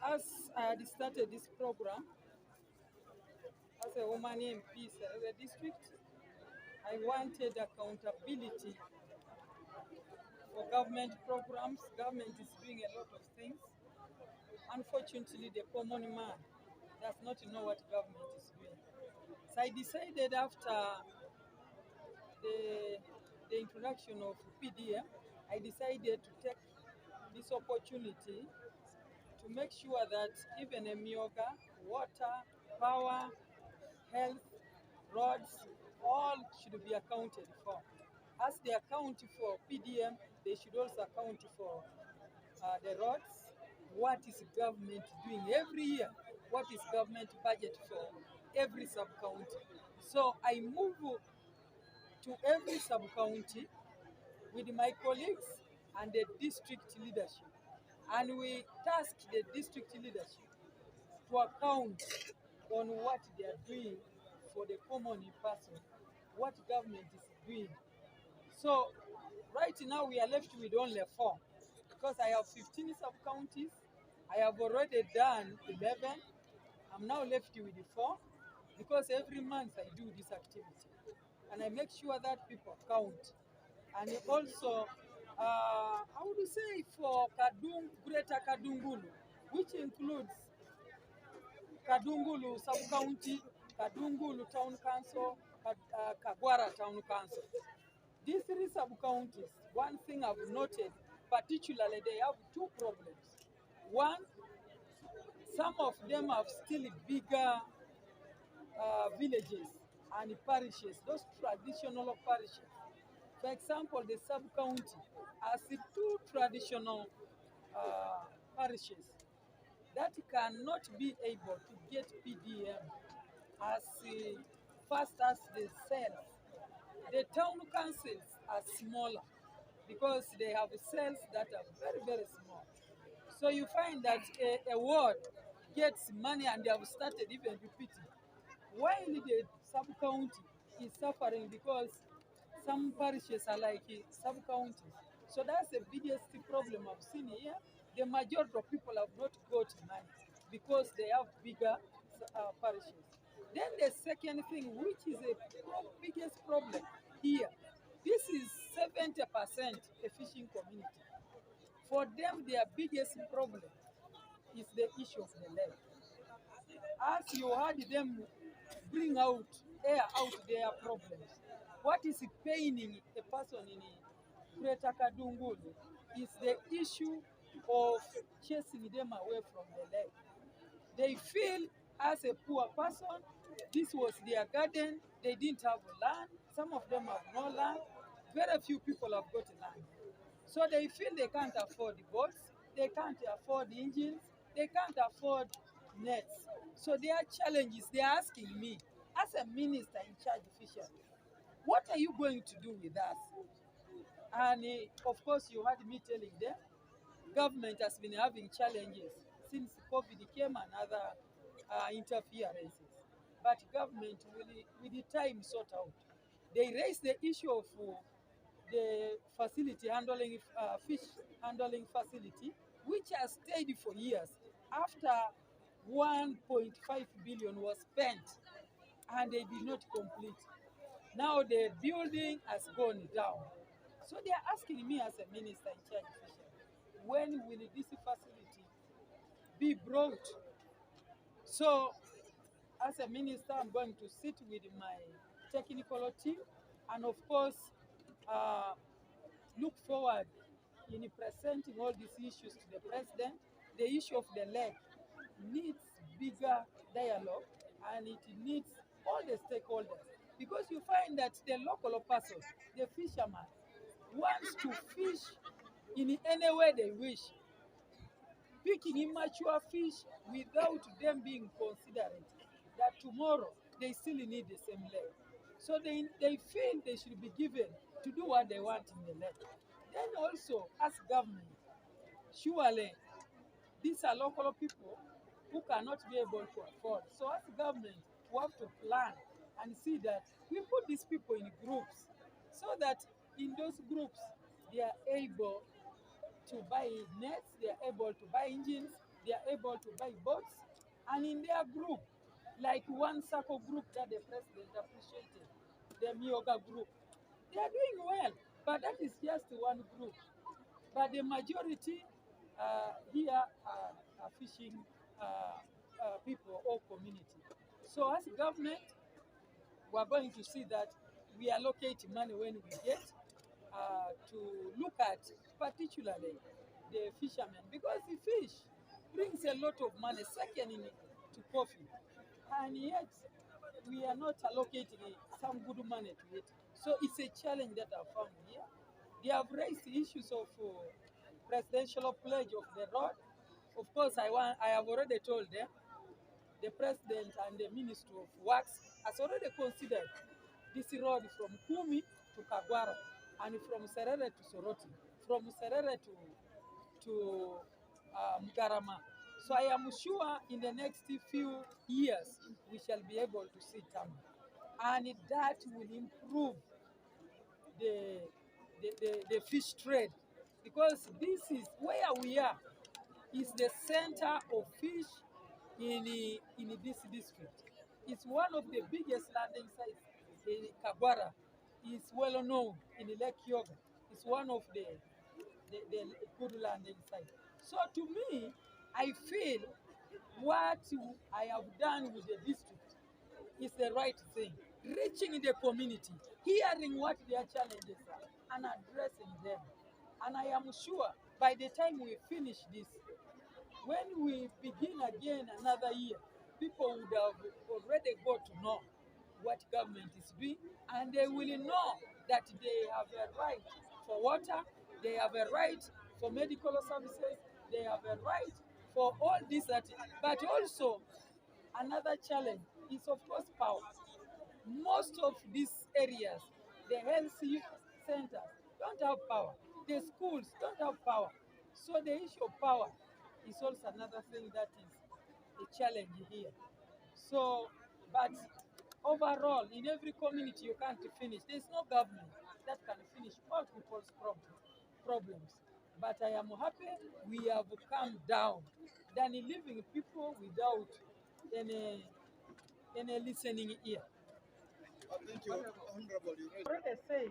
As I had started this program as a woman in peace as a district, I wanted accountability for government programs. Government is doing a lot of things. Unfortunately, the common man does not know what government is doing. So I decided after the introduction of PDM, I decided to take this opportunity to make sure that even a Mioga, water, power, health, roads, all should be accounted for. As they account for PDM, they should also account for the roads. What is government doing every year? What is government budget for every sub-county? So I move to every sub-county with my colleagues and the district leadership. And we task the district leadership to account on what they are doing for the common person, what government is doing. So right now we are left with only 4 because I have 15 sub-counties. I have already done 11. I'm now left with 4 because every month I do this activity. And I make sure that people count. And also, I would say for Greater Kadungulu, which includes Kadungulu Sub-County, Kadungulu Town Council, Kagwara Town Council. These 3 sub-counties, one thing I've noted, particularly they have 2 problems. One, some of them have still bigger villages and parishes, those traditional parishes. For example, the sub-county has 2 traditional parishes that cannot be able to get PDM as fast as the cells. The town councils are smaller because they have cells that are very, very small. So you find that a ward gets money and they have started even repeating, while the sub-county is suffering because some parishes are like sub-counties. So that's the biggest problem I've seen here. The majority of people have not got money because they have bigger parishes. Then the second thing, which is the biggest problem here, this is 70% a fishing community. For them, their biggest problem is the issue of the lake. As you heard them bring out, air out their problems, what is paining a person in Greater Kadungulu is the issue of chasing them away from the lake. They feel as a poor person, this was their garden, they didn't have land, some of them have no land, very few people have got land. So they feel they can't afford boats, they can't afford engines, they can't afford nets. So their challenges, they're asking me, as a minister in charge of fisheries, what are you going to do with us? And of course, you heard me telling them, government has been having challenges since COVID came and other interferences. But government will, with the time, sort out. They raised the issue of the facility handling, fish handling facility, which has stayed for years after 1.5 billion was spent and they did not complete. Now the building has gone down. So they are asking me as a minister in charge of fisheries, when will this facility be brought? So as a minister, I'm going to sit with my technical team and of course look forward in presenting all these issues to the president. The issue of the lake needs bigger dialogue and it needs all the stakeholders, because you find that the local person, the fisherman, wants to fish in any way they wish. picking immature fish without them being considerate that tomorrow they still need the same leg. So they feel they should be given to do what they want in the leg. Then also, as government, surely these are local people who cannot be able to afford. So as government, we have to plan and see that we put these people in groups so that in those groups they are able to buy nets, they are able to buy engines, they are able to buy boats, and in their group, like one circle group that the president appreciated, the Mioga group, they are doing well, but that is just one group. But the majority here are fishing people or community. So as government, we are going to see that we allocate money when we get to look at particularly the fishermen, because the fish brings a lot of money, second in to coffee, and yet we are not allocating some good money to it. So it's a challenge that I've found here. They have raised issues of presidential pledge of the road. Of course, I have already told them the president and the Minister of Works has already considered this road from Kumi to Kagwara and from Serere to Soroti, from Serere to Mgarama. So I am sure in the next few years we shall be able to see Tamu, and that will improve the, the fish trade, because this is where we are, is the center of fish in this district. It's one of the biggest landing sites in Kagwara. It's well known in Lake Yoga. It's one of the good landing sites. So to me, I feel what I have done with the district is the right thing. Reaching the community, hearing what their challenges are, and addressing them. And I am sure by the time we finish this, when we begin again another year, people would have already got to know what government is doing, and they will know that they have a right for water, they have a right for medical services, they have a right for all this. But also, another challenge is, of course, power. Most of these areas, the health centers don't have power. The schools don't have power. So the issue of power is also another thing that is a challenge here. So, but overall, in every community you can't finish. There's no government that can finish all people's problems. But I am happy we have come down than leaving people without any listening ear. Thank you, Honorable. Already say